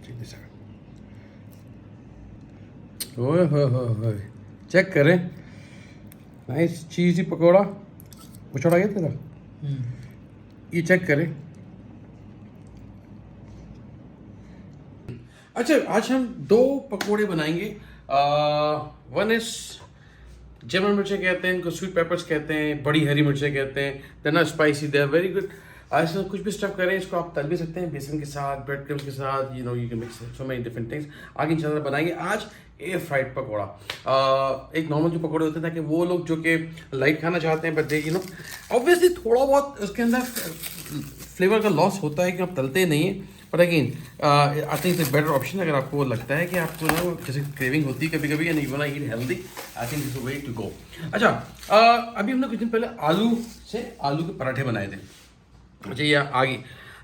check this out. ओए हो check करें, नाइस चीज़ी पकौड़ा। वो छोड़ा गया तेरा, ये चेक करें। अच्छा, आज हम 2 पकोड़े बनाएंगे। वन इज जर्मन मिर्चें कहते हैं इनको, स्वीट पेपर्स कहते हैं, बड़ी हरी मिर्चें कहते हैं। They are not spicy, they are very good. इसमें कुछ भी स्टफ करें, इसको आप तल भी सकते हैं बेसन के साथ, ब्रेड क्रम्स के साथ, you can mix so many different things. आगे इंशाल्लाह बनाएंगे आज एयर फ्राइड पकौड़ा। एक नॉर्मल जो पकौड़े होते हैं ताकि वो लोग जो कि लाइट खाना चाहते हैं, बट दे ऑब्वियसली थोड़ा बहुत उसके अंदर फ्लेवर का लॉस होता है कि आप तलते नहीं हैं। But again I think it's better option. अगर आपको लगता है कि आपको ना जैसे क्रेविंग होती है कभी कभी and you want to eat healthy, I think it's a way to go. अच्छा, अभी हमने कुछ दिन पहले आलू के पराठे बनाए थे। अच्छा, ये आगे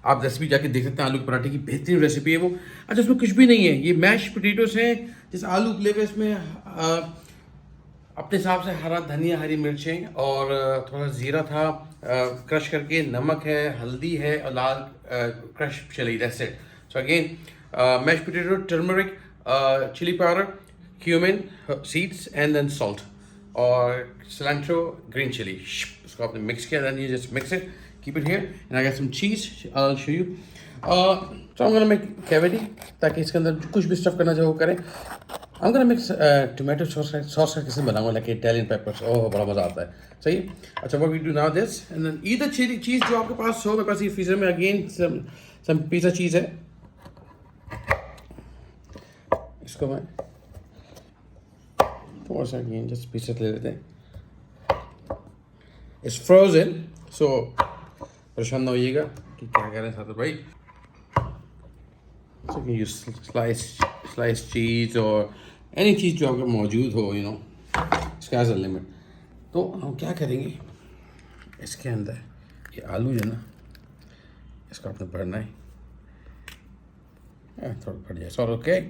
आप रेसिपी जाके देख सकते हैं। आलू के पराठे की बेहतरीन रेसिपी है वो। अच्छा, उसमें कुछ भी नहीं है, ये मैश पोटैटोस हैं। जैसे आलू ले हुए, इसमें अपने हिसाब से हरा धनिया, हरी मिर्चें और थोड़ा ज़ीरा था क्रश करके, नमक है, हल्दी है और लाल crush chili, that's it. So again mash potato, turmeric, chili powder, cumin seeds and then salt और सिलेंट्रो, ग्रीन चिली। इसको आपने मिक्स किया, then you just mix it, keep it here, and I got some cheese. I'll show you. So I'm gonna make cavity ताकि इसके अंदर कुछ भी stuff करना चाहे वो करें। I'm gonna mix tomato sauce का किसी बनाऊंगा, like Italian peppers। ओह, बड़ा मज़ा आता है। सही। अच्छा, what we do now this, and then either chili cheese जो आपके पास हो। मेरे पास ये फ्रीजर में again some pizza cheese है। इसको मैं थोड़ा सा again just pieces ले लेते हैं। It's frozen, so परेशान ना होइएगा कि क्या करें साथ भाई। So you slice cheese और एनी चीज़ जो आपके मौजूद हो, स्काइज द लिमिट। तो हम क्या करेंगे, इसके अंदर ये आलू जो है ना, इसको आपने भरना है। थोड़ा भर जाए, सॉरी, ओके।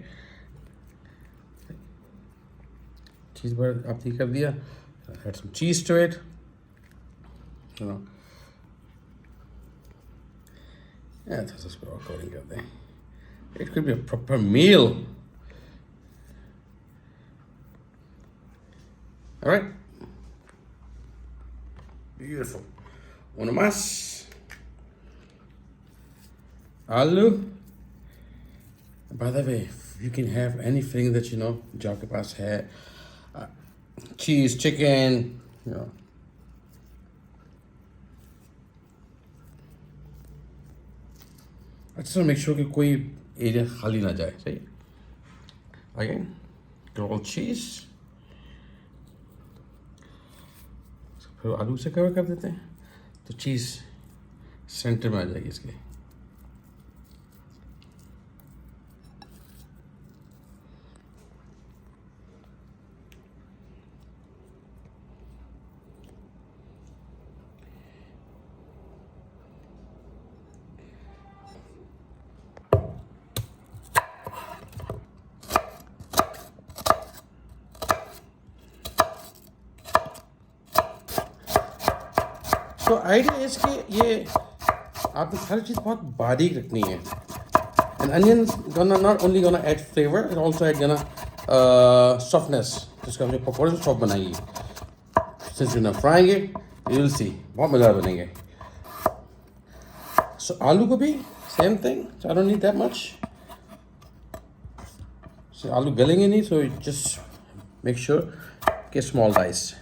चीज़ भर आपने कर दिया, add some cheese to it, थोड़ा कवरिंग करते हैं। It could be a proper meal. Alright, beautiful. Uno más. Aloo. By the way, you can have anything that जो आपके पास है, cheese, chicken, अच्छा, मेक श्योर कि कोई एरिया खाली ना जाए। सही। अगेन ग्रोल्ड चीज, फिर आलू से कवर कर देते हैं तो चीज़ सेंटर में आ जाएगी इसके। तो आइडिया इसके ये आपको हर चीज़ बहुत बारीक रखनी है। And onion not only gonna add flavour, it also add softness, जिसका हम जो पकौड़े से सॉफ्ट बनाएंगे। Since you frying it, you will see बहुत मज़ेदार बनेंगे। सो आलू को भी same thing, I don't need that much. So आलू गलेंगे नहीं, सो जस्ट मेक श्योर कि स्मॉल डाइस।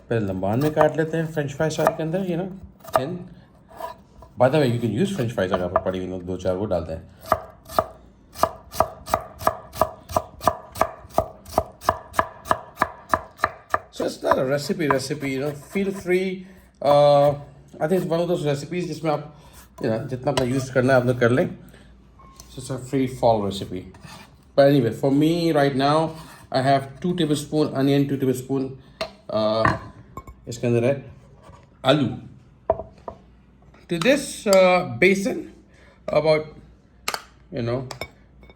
पहले लंबान में काट लेते हैं फ्रेंच फ्राइज के अंदर, thin. By the way, you can use French fries अगर आपको पड़ी हुई 2-4 वो डालते हैं। So it's not a recipe, feel free. I think one of those recipes जिसमें आप जितना अपना यूज़ करना है अपना कर लें। So it's a free fall recipe. But anyway, for me right now I have 2 tablespoon onion, 2 tablespoon इसके अंदर है आलू। टू दिस बेसन अबाउट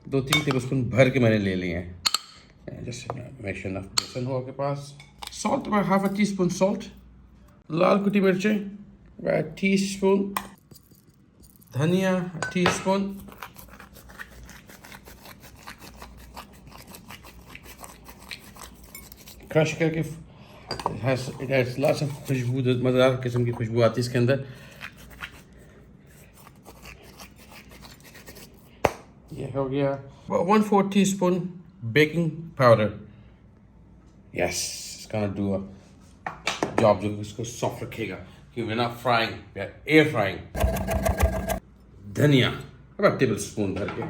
2-3 टेबलस्पून भर के मैंने ले लिए हैं। जस्ट मेक श्योर इनफ बेसन हो आपके पास। Salt about half a teaspoon salt. लाल कुटी मिर्चें अबाउट टीस्पून। धनिया टीस्पून। क्रश करके इट हैज़ लॉट्स ऑफ खुशबू, मज़ेदार किस्म की खुशबू आती है इसके अंदर। ये हो गया 1/4 teaspoon baking powder. Yes, it's gonna do a job, जो इसको सॉफ्ट रखेगा कि we not frying, we are air frying. धनिया अब टेबल स्पून भर के,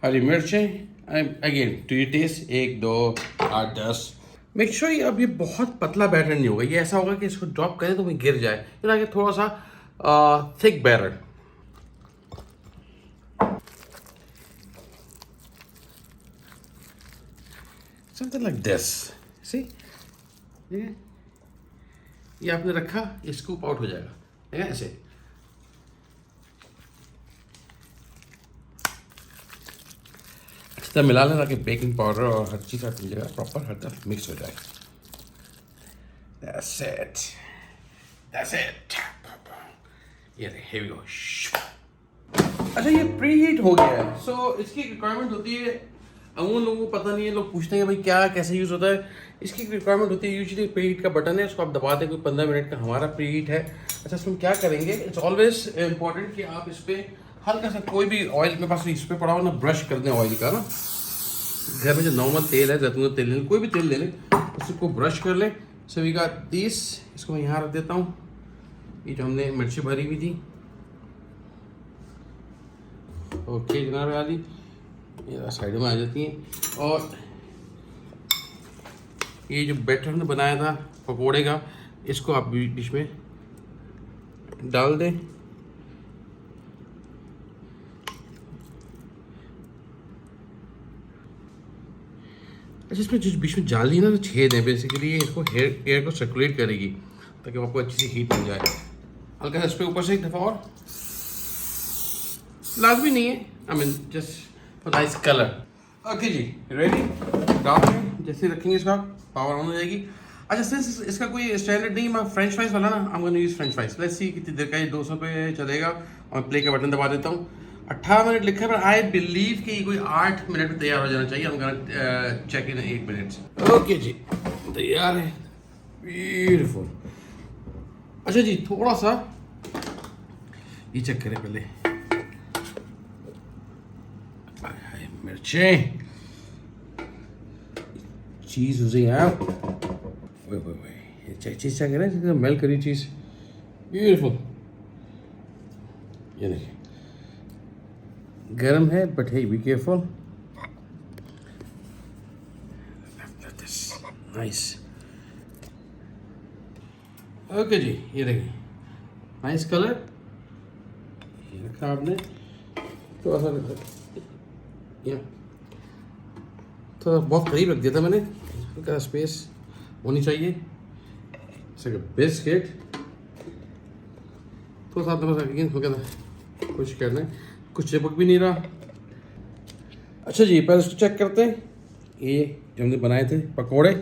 हरी मिर्चें again to your taste, 1 2 8 10। Make sure ये अब ये बहुत पतला बैटर नहीं होगा, ये ऐसा होगा कि इसको ड्रॉप करें तो वो गिर जाए, कि थोड़ा सा thick batter. Something like this, see ये आपने रखा, ये स्कूप आउट हो जाएगा ऐसे। तब मिला लेना कि बेकिंग पाउडर और हर चीज़ अपनी जगह प्रॉपर हर तरफ मिक्स हो जाए। That's it. That's it. ये here we go. अच्छा, ये प्री हीट हो गया है, सो इसकी रिक्वायरमेंट होती है, अमूमन लोगों को पता नहीं है, लोग पूछते हैं भाई क्या कैसे यूज़ होता है। इसकी रिक्वायरमेंट होती है यूजुअली प्री हीट का बटन है, उसको आप दबा दें, कोई 15 मिनट का हमारा प्री हीट है। अच्छा, इसमें क्या करेंगे, इट्स ऑलवेज इम्पॉर्टेंट कि आप इस पर हल्का सा कोई भी ऑयल, मेरे पास इस पर पड़ा हुआ ना, ब्रश कर दें ऑयल का ना, घर में जो नॉर्मल तेल है, जैतून का तेल ले लें, कोई भी तेल ले लें, उसको ब्रश कर लें। सो वी गॉट दिस, इसको मैं यहाँ रख देता हूँ। ये जो हमने मिर्ची भरी हुई थी, ओके जनाब आदि, ये साइड में आ जाती हैं। और ये जो बैटर हमने बनाया था पकोड़े का, इसको आप बीच में डाल दें। अच्छा, इसमें जो बीच में जाली ना, तो छेद है बेसिकली, ये इसको एयर को सर्कुलेट करेगी ताकि आपको अच्छी सी हीट मिल जाए। हल्का सा इस पर ऊपर से एक दफ़ा और, लाजमी नहीं है, I mean just for nice colour. Okay जी, रेडी, डाल दें, जैसे रखेंगे इसका पावर ऑन हो जाएगी। अच्छा, सिंस इसका कोई स्टैंडर्ड नहीं, मैं फ्रेंच फ्राइज वाला ना, I am gonna use French fries. Let's see कितनी देर का ये 200 पे चलेगा। और प्ले का बटन दबा देता हूँ। 18 मिनट लिखा है, पर आई बिलीव कि कोई 8 मिनट में तैयार हो जाना चाहिए। हम gonna check in 8 minutes. Okay जी, तैयार है, ब्यूटीफुल। अच्छा जी, थोड़ा सा ये चेक करें पहले, मिर्चें, चीज़ उसे यहाँ चीज़ क्या करें, मेल्ट करी चीज़, ब्यूटीफुल। ये देखिए गर्म है, but hey be careful. Nice. Okay जी, ये देखिए नाइस कलर। ये रखा आपने, थोड़ा सा या थोड़ा बहुत करीब रख दिया था मैंने, हल्का स्पेस होनी चाहिए। बिस्किट थोड़ा सा बस हल्का कुछ करना है, कुछ चिपक भी नहीं रहा। अच्छा जी, पहले इसको चेक करते हैं। ये जो हमने बनाए थे पकोड़े,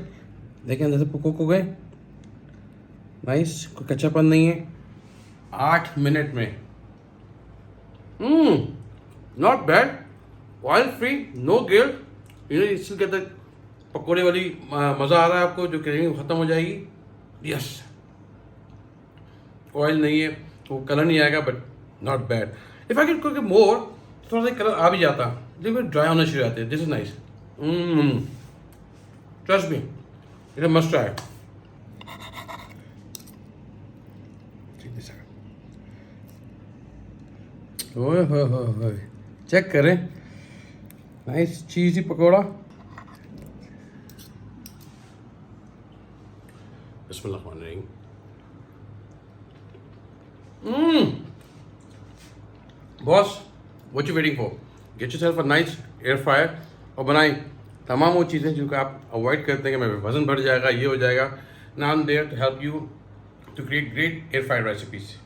देखें अंदर से कुक हो गए, नाइस, कोई कच्चापन नहीं है। 8 मिनट में, not bad, oil free, no guilt. इससे कहते पकोड़े वाली मज़ा आ रहा है आपको, जो क्रेविंग ख़त्म हो जाएगी। यस, ऑयल नहीं है, वो कलर नहीं आएगा, but not bad. If I can cook more, थोड़ा सा कलर आ भी जाता, लेकिन ड्राई होना शुरू जाते हैं। This is nice, trust me, it must try. ओए हो, चेक करें, नाइस चीज़ी पकौड़ा। बिस्मिल्लाहिर्रहमानिर्रहीम। Boss, what you waiting for? Get yourself a nice air fryer और बनाएं तमाम वो चीज़ें जिनको आप अवॉइड करते हैं कि मेरा वजन बढ़ जाएगा, ये हो जाएगा। Now I am there to help you to create great air fried recipes.